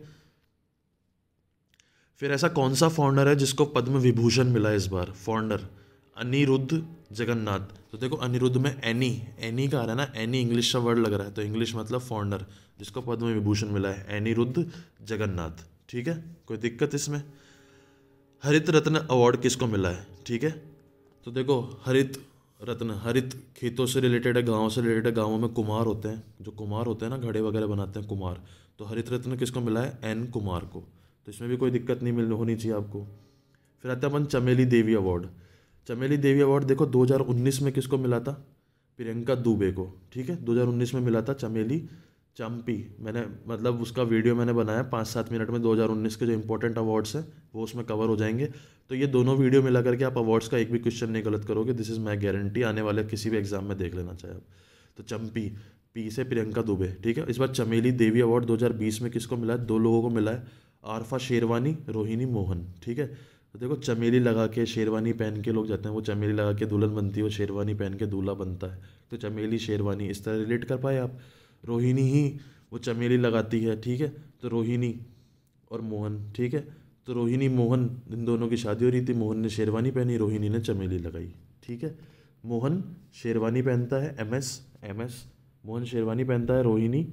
फिर ऐसा कौन सा फॉर्नर है जिसको पद्म विभूषण मिला है इस बार? फॉर्नर अनिरुद्ध जगन्नाथ। तो देखो अनिरुद्ध में एनी का आ रहा है ना, एनी इंग्लिश का वर्ड लग रहा है, तो इंग्लिश मतलब फॉर्नर, जिसको पद्म विभूषण मिला है अनिरुद्ध जगन्नाथ। ठीक है, कोई दिक्कत इसमें? हरित रत्न अवार्ड किसको मिला है? ठीक है, तो देखो हरित रत्न, हरित खेतों से रिलेटेड है, गाँव से रिलेटेड है, गाँवों में कुम्हार होते हैं, जो कुम्हार होते हैं ना, घड़े वगैरह बनाते हैं कुम्हार, तो हरित रत्न किसको मिला है? एन कुमार को, तो इसमें भी कोई दिक्कत नहीं होनी चाहिए आपको। फिर आता है अपन चमेली देवी अवार्ड। चमेली देवी अवार्ड देखो 2019 में किसको मिला था? प्रियंका दुबे को। ठीक है, 2019 में मिला था चमेली चम्पी, मैंने मतलब उसका वीडियो मैंने बनाया 5-7 मिनट में, 2019 के जो इंपॉर्टेंट अवार्ड्स हैं वो उसमें कवर हो जाएंगे। तो ये दोनों वीडियो मिला करके आप अवार्ड्स का एक भी क्वेश्चन नहीं गलत करोगे, दिस इज़ माई गारंटी, आने वाले किसी भी एग्जाम में देख लेना चाहे आप। तो चम्पी, पी से प्रियंका दुबे। ठीक है, इस बार चमेली देवी अवार्ड 2020 में किसको मिला है? 2 लोगों को मिला है, आरफा शेरवानी, रोहिणी मोहन। ठीक है, तो देखो चमेली लगा के शेरवानी पहन के लोग जाते हैं, वो चमेली लगा के दुल्हन बनती है, वो शेरवानी पहन के दूल्हा बनता है, तो चमेली शेरवानी इस तरह रिलेट कर पाए आप। रोहिणी ही वो चमेली लगाती है। ठीक है, तो रोहिणी और मोहन। ठीक है, तो रोहिणी मोहन, इन दोनों की शादी हो रही थी, मोहन ने शेरवानी पहनी, रोहिणी ने चमेली लगाई। ठीक है, मोहन शेरवानी पहनता है, एमएस मोहन शेरवानी पहनता है, रोहिणी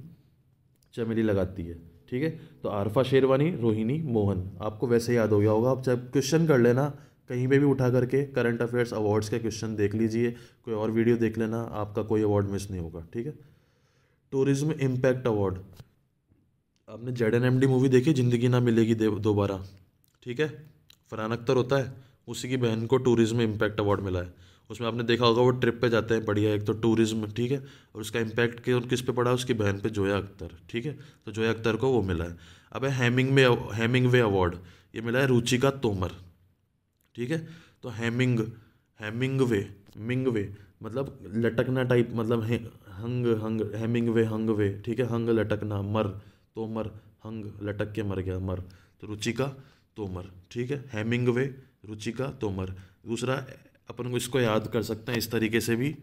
चमेली लगाती है। ठीक है, तो आरफा शेरवानी, रोहिणी मोहन, आपको वैसे याद हो गया होगा। आप जब क्वेश्चन कर लेना कहीं पे भी उठा करके, करंट अफेयर्स अवार्ड्स के क्वेश्चन देख लीजिए, कोई और वीडियो देख लेना, आपका कोई अवार्ड मिस नहीं होगा। ठीक है, टूरिज्म इम्पैक्ट अवार्ड, आपने ZNMD मूवी देखी, ज़िंदगी ना मिलेगी दोबारा? ठीक है, फरहान अख्तर होता है, उसी की बहन को टूरिज्म इम्पैक्ट अवार्ड मिला है। उसमें आपने देखा होगा वो ट्रिप पे जाते हैं, बढ़िया, एक तो टूरिज्म, ठीक है, और उसका इम्पैक्ट किस पे पड़ा, उसकी बहन पे, जोया अख्तर, ठीक है। तो जोया अख्तर को वो मिला है। अब है हेमिंगवे अवार्ड, ये मिला है रुचिका तोमर, ठीक है। तो हेमिंगवे, मिंगवे मतलब लटकना टाइप, मतलब हंग हंग, हेमिंगवे हंगवे, ठीक है, हंग लटकना, मर तोमर, हंग लटक के मर गया, मर, तो रुचिका तोमर, ठीक है, हेमिंगवे, रुचिका तोमर। दूसरा अपन को इसको याद कर सकते हैं इस तरीके से भी,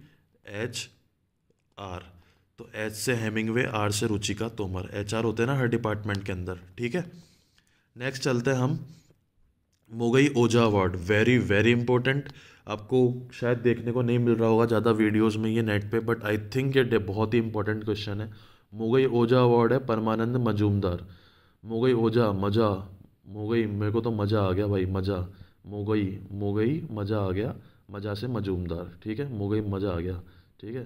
एच आर, तो एच से हेमिंगवे, आर से रुचिका तोमर, एच आर होते हैं ना हर डिपार्टमेंट के अंदर, ठीक है। नेक्स्ट चलते हैं हम, मोगई ओझा अवार्ड, वेरी वेरी इंपॉर्टेंट। आपको शायद देखने को नहीं मिल रहा होगा ज़्यादा वीडियोस में ये नेट पे, बट आई थिंक ये बहुत ही इंपॉर्टेंट क्वेश्चन है। मोगई ओझा अवार्ड है परमानंद मजूमदार, मोगई ओझा, मजा, मोगई, मेरे को तो मज़ा आ गया भाई, मज़ा, मोगई, मोगई मज़ा आ गया, मज़ा से मजूमदार, ठीक है, मोगई मज़ा आ गया, ठीक है।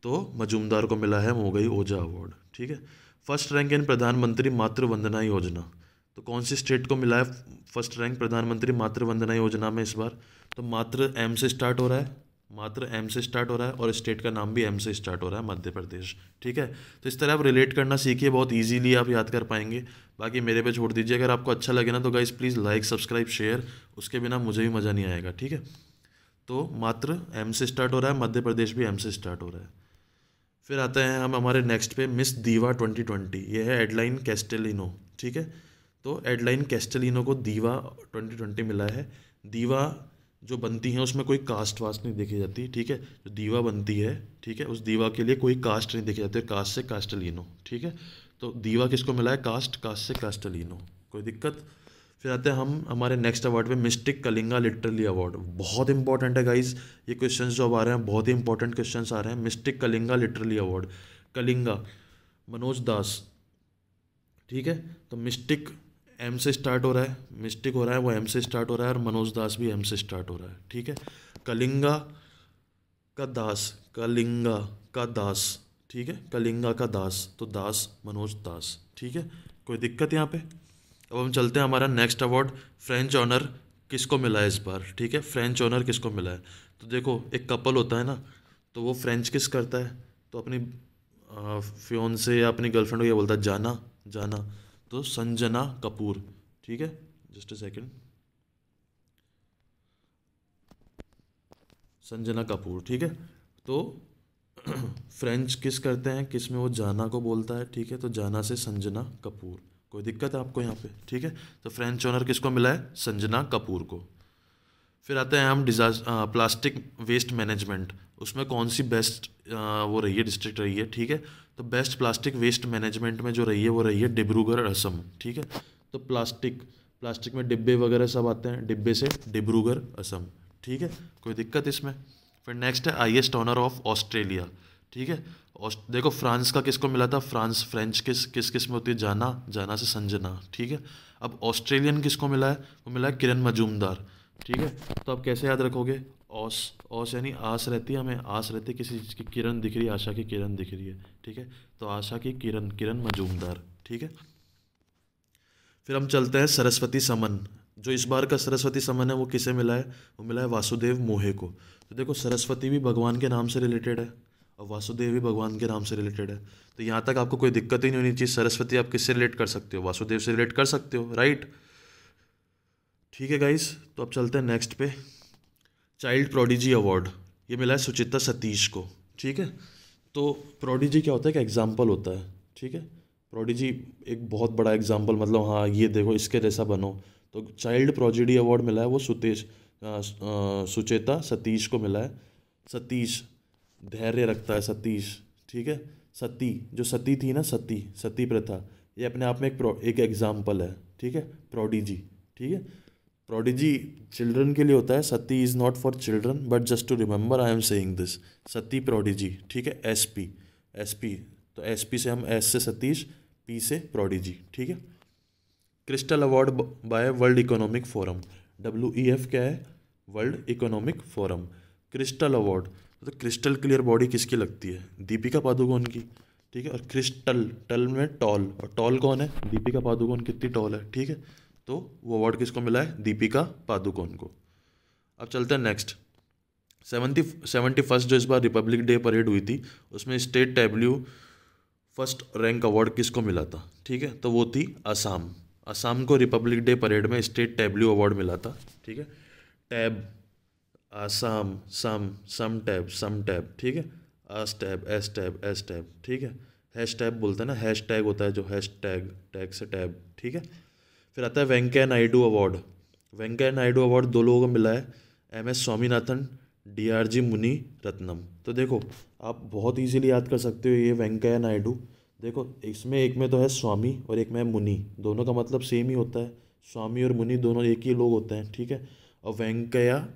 तो मजूमदार को मिला है मोगई ओझा अवार्ड, ठीक है। फर्स्ट रैंक इन प्रधानमंत्री मातृ वंदना योजना, तो कौन सी स्टेट को मिला है फर्स्ट रैंक प्रधानमंत्री मातृ वंदना योजना में इस बार? तो मातृ एम से स्टार्ट हो रहा है, मात्र एम से स्टार्ट हो रहा है, और स्टेट का नाम भी एम से स्टार्ट हो रहा है, मध्य प्रदेश, ठीक है। तो इस तरह आप रिलेट करना सीखिए, बहुत इजीली आप याद कर पाएंगे। बाकी मेरे पे छोड़ दीजिए, अगर आपको अच्छा लगे ना तो guys please like subscribe share, उसके बिना मुझे भी मज़ा नहीं आएगा, ठीक है। तो मात्र एम से स्टार्ट हो रहा है, मध्य प्रदेश भी एम से स्टार्ट हो रहा है। फिर आते हैं हम हमारे नेक्स्ट पे, मिस दीवा 2020, ये है एडलाइन कैस्टेलिनो, ठीक है। तो एडलाइन कैस्टेलिनो को दीवा 2020 मिला है। दीवा जो बनती हैं उसमें कोई कास्ट वास्ट नहीं देखी जाती, ठीक है। जो दीवा बनती है, ठीक है, उस दीवा के लिए कोई कास्ट नहीं देखी जाती, कास्ट से कास्टेलिनो, ठीक है। तो दीवा किसको मिला है? कास्ट से कास्टेलिनो, कोई दिक्कत? फिर आते हैं हम हमारे नेक्स्ट अवार्ड पे, मिस्टिक कलिंगा लिटरली अवार्ड, बहुत इंपॉर्टेंट है गाइज, ये क्वेश्चंस जो अब आ रहे हैं बहुत ही इंपॉर्टेंट क्वेश्चंस आ रहे हैं। Mystic Kalinga literary award, Kalinga Manoj Das, ठीक है। तो मिस्टिक एम से स्टार्ट हो रहा है, मिस्टिक हो रहा है वो एम से स्टार्ट हो रहा है, और मनोज दास भी एम से स्टार्ट हो रहा है, ठीक है। कलिंगा का दास, कलिंगा का दास, ठीक है, कलिंगा का दास, तो दास मनोज दास, ठीक है, कोई दिक्कत यहाँ पे? अब हम चलते हैं हमारा नेक्स्ट अवार्ड, फ्रेंच ऑनर किसको मिला है इस बार, ठीक है, फ्रेंच ऑनर किसको मिला है? तो देखो एक कपल होता है ना, तो वो फ्रेंच किस करता है, तो अपनी फियोन्से या अपनी गर्लफ्रेंड को क्या बोलता है? जाना, जाना, तो संजना कपूर, ठीक है, just a second, Sanjana Kapoor, ठीक है। तो फ्रेंच किस करते हैं, किस में वो जाना को बोलता है, ठीक है, तो जाना से संजना कपूर, कोई दिक्कत है आपको यहाँ पे? ठीक है, तो फ्रेंच ऑनर किसको मिला है? संजना कपूर को। फिर आते हैं हम प्लास्टिक वेस्ट मैनेजमेंट, उसमें कौन सी बेस्ट वो रही है, डिस्ट्रिक्ट रही है, ठीक है। तो बेस्ट प्लास्टिक वेस्ट मैनेजमेंट में जो रही है वो रही है डिब्रूगढ़ असम, ठीक है। तो प्लास्टिक में डिब्बे वगैरह सब आते हैं, डिब्बे से डिब्रूगढ़ असम, ठीक है, कोई दिक्कत इसमें? फिर नेक्स्ट है हाईएस्ट ऑनर ऑफ ऑस्ट्रेलिया, ठीक है। देखो फ्रांस का किसको मिला था? फ्रेंच किस में होती है? जाना, जाना से संजना, ठीक है। अब ऑस्ट्रेलियन किसको मिला है? वो मिला है किरण मजूमदार, ठीक है। तो आप कैसे याद रखोगे? ऑस यानी आस रहती है, हमें आस रहती है किसी चीज़ की, किरण दिख रही है, आशा की किरण दिख रही है, ठीक है। तो आशा की किरण, किरण मजूमदार, ठीक है। फिर हम चलते हैं सरस्वती समन, जो इस बार का सरस्वती समन है वो किसे मिला है? वो मिला है वासुदेव मोहे को। तो देखो सरस्वती भी भगवान के नाम से रिलेटेड है, और वासुदेव भी भगवान के नाम से रिलेटेड है, तो यहाँ तक आपको कोई दिक्कत ही नहीं होनी चाहिए। सरस्वती आप किससे रिलेट कर सकते हो? वासुदेव से रिलेट कर सकते हो, राइट? ठीक है गाइस, तो अब चलते हैं नेक्स्ट पे, चाइल्ड प्रोडिजी अवार्ड, ये मिला है सुचिता सतीश को, ठीक है। तो प्रोडिजी क्या होता है? कि एग्जाम्पल होता है, ठीक है। प्रोडिजी एक बहुत बड़ा एग्जाम्पल, मतलब हाँ ये देखो इसके जैसा बनो। तो चाइल्ड प्रोडिजी अवार्ड मिला है वो सुचेता सतीश को मिला है। सतीश, धैर्य रखता है सतीश, ठीक है। सती, जो सती थी ना, सती प्रथा, ये अपने आप में एक एग्जाम्पल है, ठीक है, प्रोडिजी, ठीक है। प्रोडिजी चिल्ड्रन के लिए होता है, sati is not for children, but just to remember I am saying this, sati prodigy, ठीक है। एसपी, तो एसपी से हम एस से सतीश, पी से प्रोडिजी, ठीक है। Crystal award bye world economic forum, WEF क्या है? World economic forum. Crystal award, तो क्रिस्टल क्लियर बॉडी किसकी लगती है? दीपिका पादुकोण की, ठीक है। और क्रिस्टल, टल में टॉल, और टॉल कौन है? दीपिका पादुकोण कितनी टॉल है, ठीक है। तो वो अवार्ड किसको मिला है? दीपिका पादुकोण को। अब चलते हैं नेक्स्ट, 71 जो इस बार रिपब्लिक डे परेड हुई थी, उसमें state Tableau first rank award किसको मिला था? ठीक है, तो वो थी असम। असम को रिपब्लिक डे परेड में स्टेट टैब्ल्यू अवार्ड मिला था। ठीक है, टैब, आसाम, सम टैब, ठीक है, आस टैब, एस टैब, ठीक है, हैश टैब बोलते हैं ना, हैश टैग होता है जो, हैश टैग, टैग से टैब, ठीक है। फिर आता है वेंकैया नायडू अवार्ड। वेंकैया नायडू अवार्ड दो लोगों को मिला है, MS स्वामीनाथन, DRG मुनि रत्नम। तो देखो, आप बहुत इजीली याद कर सकते हो ये वेंकैया नायडू। देखो, इसमें एक में तो है स्वामी और एक में है मुनि, दोनों का मतलब सेम ही होता है। स्वामी और मुनि दोनों एक ही लोग होते हैं, ठीक है। और वेंकैया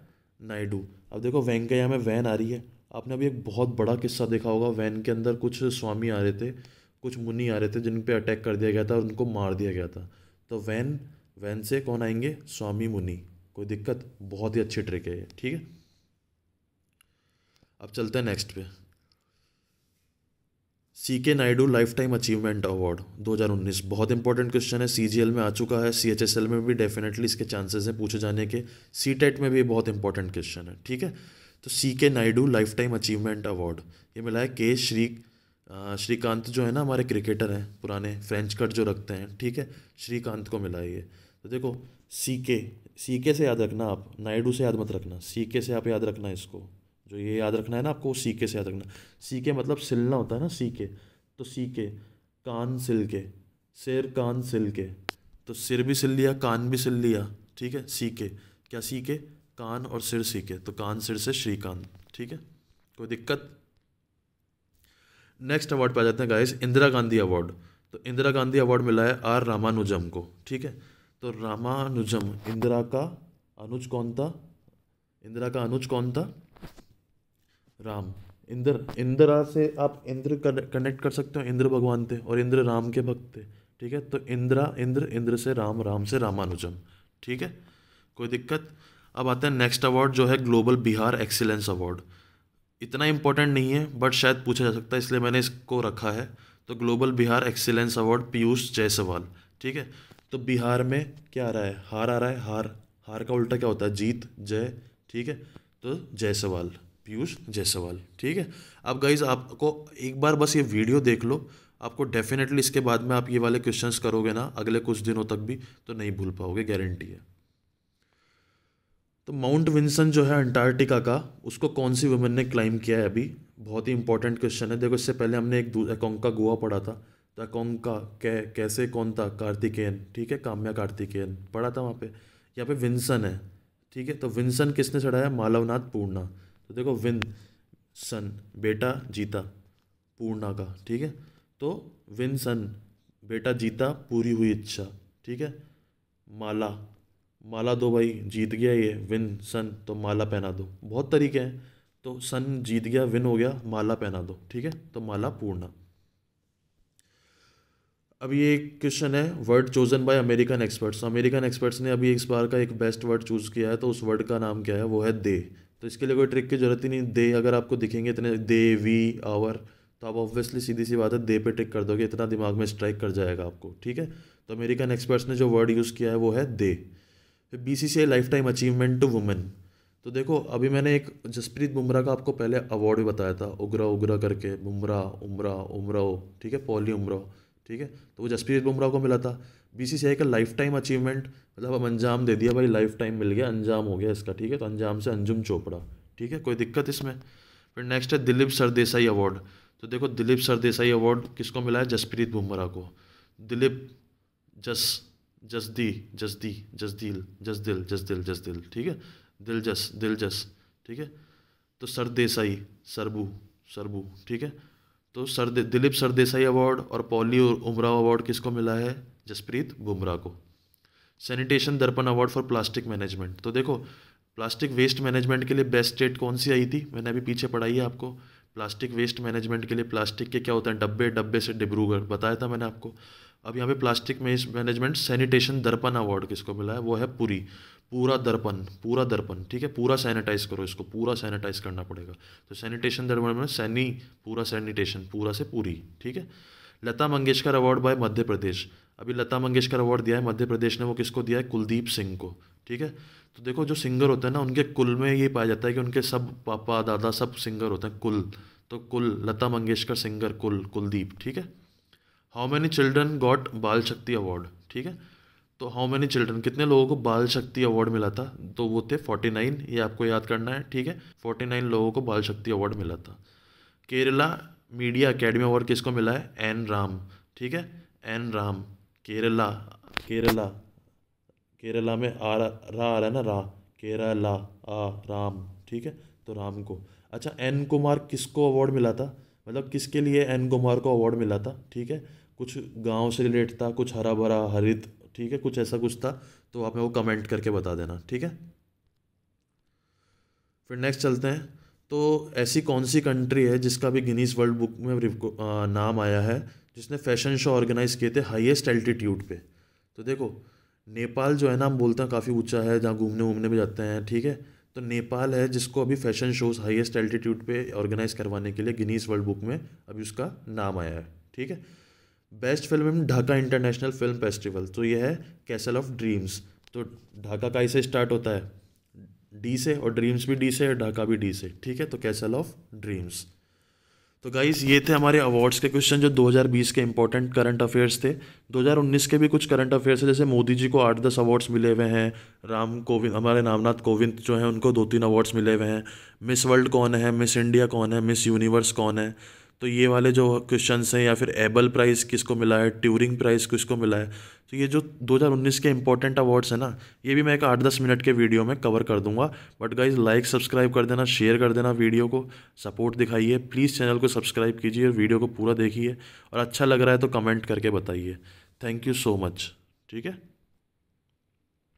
नायडू, अब देखो वेंकैया में वैन आ रही है। आपने अभी एक बहुत बड़ा किस्सा देखा होगा, वैन के अंदर कुछ स्वामी आ रहे थे, कुछ मुनि आ रहे थे, जिन पे अटैक कर दिया गया था और उनको मार दिया गया था। तो वैन, वैन से कौन आएंगे? स्वामी मुनि। कोई दिक्कत? बहुत ही अच्छी ट्रिक है ये, ठीक है। अब चलते हैं नेक्स्ट पे। CK Naidu life time achievement award 2019, बहुत इंपॉर्टेंट क्वेश्चन है, CGL में आ चुका है, CHSL में भी डेफिनेटली इसके चांसेस हैं पूछे जाने के, CTET में भी बहुत इंपॉर्टेंट क्वेश्चन है, ठीक है। तो CK Naidu life time achievement award ये मिला है श्रीकांत जो है ना, हमारे क्रिकेटर हैं पुराने, फ्रेंच कट जो रखते हैं, ठीक है, श्रीकांत को मिला है ये। तो देखो, CK से याद रखना आप, नायडू से याद मत रखना, CK से आप याद रखना इसको, जो ये याद रखना है ना आपको, CK से याद रखना। CK मतलब सिलना होता है ना, CK, तो CK, कान सिल के, सिर कान सिल के, तो सिर भी सिल लिया, कान भी सिल लिया, ठीक है। CK क्या? CK कान और सिर CK, तो कान सिर से श्रीकांत, ठीक है, कोई दिक्कत? नेक्स्ट अवार्ड पे आ जाते हैं गाइस, इंदिरा गांधी अवार्ड। तो इंदिरा गांधी अवार्ड मिला है R रामानुजम को, ठीक है। तो रामानुजम, इंदिरा का अनुज कौन था? इंदिरा का अनुज कौन था? राम। इंदिरा से आप इंद्र कनेक्ट कर सकते हो, इंद्र भगवान थे और इंद्र राम के भक्त थे, ठीक है। तो इंद्र से राम, राम से रामानुजम, ठीक है, कोई दिक्कत? अब आता है नेक्स्ट अवार्ड जो है ग्लोबल बिहार एक्सीलेंस अवार्ड। इतना इंपॉर्टेंट नहीं है बट शायद पूछा जा सकता है, इसलिए मैंने इसको रखा है। तो global Bihar excellence award Piyush Jaiswal, ठीक है। तो बिहार में क्या आ रहा है? हार आ रहा है, हार, हार का उल्टा क्या होता है? जीत, जय, ठीक है। तो जायसवाल, पीयूष जायसवाल, ठीक है। अब गाइज आपको एक बार बस ये वीडियो देख लो, आपको डेफिनेटली इसके बाद में आप ये वाले क्वेश्चंस करोगे ना अगले कुछ दिनों तक भी, तो नहीं भूल पाओगे, गारंटी है। तो माउंट विंसन जो है अंटार्कटिका का, उसको कौन सी वुमेन ने क्लाइम किया है अभी? बहुत ही इंपॉर्टेंट क्वेश्चन है। देखो, इससे पहले हमने एक एकोंका गुहा पढ़ा था, तो एकोंका कैसे कौन था? कार्तिकेयन, ठीक है, काम्या कार्तिकेयन पढ़ा था वहाँ पे। यहाँ पे विंसन है, ठीक है। तो विंसन किसने चढ़ाया? मालवनाथ पूर्णा। तो देखो, विंसन बेटा जीता पूर्णा का, ठीक है। तो विंसन बेटा जीता, पूरी हुई इच्छा, ठीक है। माला, माला दो भाई, जीत गया ये विन सन, तो माला पहना दो। बहुत तरीके हैं, तो सन जीत गया, विन हो गया, माला पहना दो, ठीक है, तो माला पूर्णा। अब ये एक क्वेश्चन है, word chosen by American experts. American experts ने अभी इस बार का एक बेस्ट वर्ड चूज़ किया है, तो उस वर्ड का नाम क्या है? वो है दे। तो इसके लिए कोई ट्रिक की जरूरत ही नहीं, दे अगर आपको दिखेंगे इतने, दे, वी, आवर, तो आप ऑब्वियसली सीधी सी बात है दे पे टिक कर दोगे, इतना दिमाग में स्ट्राइक कर जाएगा आपको, ठीक है। तो अमेरिकन एक्सपर्ट्स ने जो वर्ड यूज़ किया है वो है दे। फिर BCCI lifetime achievement to women. तो देखो, अभी मैंने एक जसप्रीत बुमराह का आपको पहले अवार्ड भी बताया था, उगरा उगरा करके, बुमराह, उमराव, ठीक है, पॉली उमराव, ठीक है। तो वो जसप्रीत बुमराह को मिला था। BCCI का लाइफ टाइम अचीवमेंट, मतलब अब अंजाम दे दिया भाई, लाइफ टाइम मिल गया, अंजाम हो गया इसका, ठीक है। तो अंजाम से अंजुम चोपड़ा, ठीक है, कोई दिक्कत इसमें? फिर नेक्स्ट है दिलीप सरदेसाई अवार्ड। तो देखो, दिलीप सरदेसाई अवार्ड किसको मिला है? जसप्रीत बुमराह को। दिलीप जस जसदी जसदी जसदिल जसदिल, ठीक है, दिलजस, ठीक है। तो सरदेसाई, सरबू सरबू, ठीक है। तो दिलीप सरदेसाई अवार्ड और पॉली उमराव अवार्ड किसको मिला है? जसप्रीत बुमराह को। सैनिटेशन दर्पण अवार्ड फॉर प्लास्टिक मैनेजमेंट। तो देखो, प्लास्टिक वेस्ट मैनेजमेंट के लिए बेस्ट स्टेट कौन सी आई थी? मैंने अभी पीछे पढ़ाई है आपको। प्लास्टिक वेस्ट मैनेजमेंट के लिए प्लास्टिक के क्या होता है? डब्बे, डब्बे से डिब्रूगढ़, बताया था मैंने आपको। अब यहाँ पे प्लास्टिक वेस्ट मैनेजमेंट सैनिटेशन दर्पण अवार्ड किसको मिला है? वो है पुरी, पूरा दर्पण, ठीक है, पूरा सैनिटाइज करो इसको, पूरा सैनिटाइज करना पड़ेगा। तो सैनिटेशन दर्पण में सैनी, पूरा सैनिटेशन, पूरा से पूरी, ठीक है। Lata Mangeshkar award bye Madhya Pradesh. अभी लता मंगेशकर अवार्ड दिया है मध्य प्रदेश ने, वो किसको दिया है? कुलदीप सिंह को, ठीक है। तो देखो जो सिंगर होते हैं ना, उनके कुल में ये पाया जाता है कि उनके सब पापा दादा सब सिंगर होते हैं, कुल। तो कुल लता मंगेशकर सिंगर, कुलदीप, ठीक है। हाउ मैनी चिल्ड्रन गॉट बाल शक्ति अवार्ड, ठीक है। तो हाउ मैनी चिल्ड्रन, कितने लोगों को बाल शक्ति अवार्ड मिला था, तो वो थे 49, ये आपको याद करना है, ठीक है। 49 लोगों को बाल शक्ति अवार्ड मिला था। केरला मीडिया अकेडमी अवार्ड किसको मिला है, एन राम, ठीक है। एन राम, केरला, केरला, केरला में रा आ रहा है ना, रा, केरला, आ, राम, ठीक है। तो राम को। अच्छा, एन कुमार किसको अवार्ड मिला था, मतलब किसके लिए एन कुमार को अवार्ड मिला था, ठीक है। कुछ गांव से रिलेट था, कुछ हरा भरा हरित, ठीक है, कुछ ऐसा कुछ था। तो आप मेरे को कमेंट करके बता देना, ठीक है। फिर नेक्स्ट चलते हैं। तो ऐसी कौन सी कंट्री है जिसका भी गिनीज वर्ल्ड बुक में नाम आया है, जिसने फैशन शो ऑर्गेनाइज किए थे हाईएस्ट एल्टीट्यूड पे। तो देखो, नेपाल जो है ना, हम बोलते हैं काफ़ी ऊंचा है, जहाँ घूमने वूमने भी जाते हैं, ठीक है। तो नेपाल है जिसको अभी फैशन शोज हाईएस्ट एल्टीट्यूड पे ऑर्गेनाइज करवाने के लिए गिनीज वर्ल्ड बुक में अभी उसका नाम आया है, ठीक है। Best film in Dhaka international film festival, तो ये है कैसल ऑफ ड्रीम्स। तो ढाका का से स्टार्ट होता है, डी से, और ड्रीम्स भी डी से और ढाका भी डी से, ठीक है। तो कैसल ऑफ ड्रीम्स। तो गाइस ये थे हमारे अवार्ड्स के क्वेश्चन जो 2020 के इंपॉर्टेंट करंट अफेयर्स थे। 2019 के भी कुछ करंट अफेयर्स है, जैसे मोदी जी को 8-10 अवार्ड्स मिले हुए हैं, राम कोविंद, हमारे रामनाथ कोविंद जो हैं उनको 2-3 अवार्ड्स मिले हुए हैं, मिस वर्ल्ड कौन है, मिस इंडिया कौन है, मिस यूनिवर्स कौन है। तो ये वाले जो क्वेश्चंस हैं, या फिर एबल प्राइज़ किसको मिला है, ट्यूरिंग प्राइज़ किसको मिला है, तो ये जो 2019 के इंपॉर्टेंट अवार्ड्स हैं ना, ये भी मैं एक 8-10 मिनट के वीडियो में कवर कर दूंगा। बट गाइज लाइक सब्सक्राइब कर देना, शेयर कर देना, वीडियो को सपोर्ट दिखाइए, प्लीज़ चैनल को सब्सक्राइब कीजिए और वीडियो को पूरा देखिए, और अच्छा लग रहा है तो कमेंट करके बताइए। थैंक यू सो मच, ठीक है।